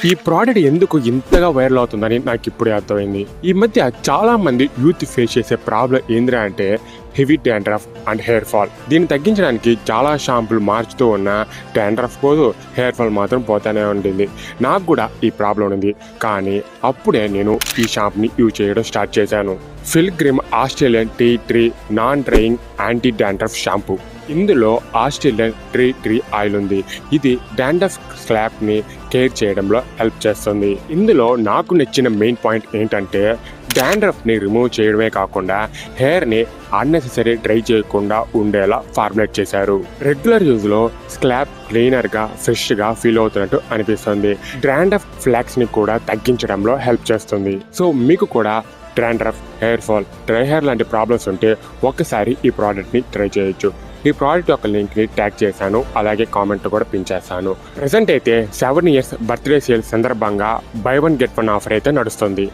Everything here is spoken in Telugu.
ఈ ప్రోడక్ట్ ఎందుకు ఇంతగా వైరల్ అవుతుందని నాకు ఇప్పుడే అర్థమైంది. ఈ మధ్య చాలా మంది యూత్ ఫేస్ చేసే ప్రాబ్లం ఏంద్రా అంటే heavy dandruff and hair fall. దీన్ని తగ్గించడానికి చాలా షాంపులు మార్చుతూ ఉన్న డాండ్రఫ్ పోదు, హెయిర్ ఫాల్ మాత్రం పోతానే ఉంటుంది. నాకు కూడా ఈ ప్రాబ్లం ఉంది, కానీ అప్పుడే నేను ఈ షాంపుని యూజ్ చేయడం స్టార్ట్ చేశాను. Pilgrim Australian tea tree non drying anti dandruff shampoo. ఇందులో ఆస్ట్రేలియన్ టీ ట్రీ ఆయిల్ ఉంది. ఇది డాండ్రఫ్ స్లాప్ ని కేర్ చేయడంలో హెల్ప్ చేస్తుంది. ఇందులో నాకు నచ్చిన మెయిన్ పాయింట్ ఏంటంటే డాండ్రఫ్ ని రిమూవ్ చేయడమే కాకుండా హెయిర్ ని అన్నెసెసరీ డ్రై చేయకుండా ఉండేలా ఫార్ములేట్ చేశారు. రెగ్యులర్ యూజ్ లో స్లాప్ క్లీనర్ గా ఫ్రెష్ గా ఫీల్ అవుతున్నట్టు అనిపిస్తుంది. డాండ్రఫ్ ఫ్లాక్స్ ని కూడా తగ్గించడంలో హెల్ప్ చేస్తుంది. సో మీకు కూడా dandruff, hair fall, dry hair లాంటి ప్రాబ్లమ్స్ ఉంటే ఒక్కసారి ఈ ప్రోడక్ట్ ని ట్రై చేయొచ్చు. ఈ ప్రోడక్ట్ యొక్క లింక్ ని ట్యాగ్ చేశాను, అలాగే కామెంట్ కూడా పిన్ చేస్తాను. ప్రెసెంట్ అయితే 7 years బర్త్డే సేల్ సందర్భంగా బై 1 get 1 ఆఫర్ అయితే నడుస్తుంది.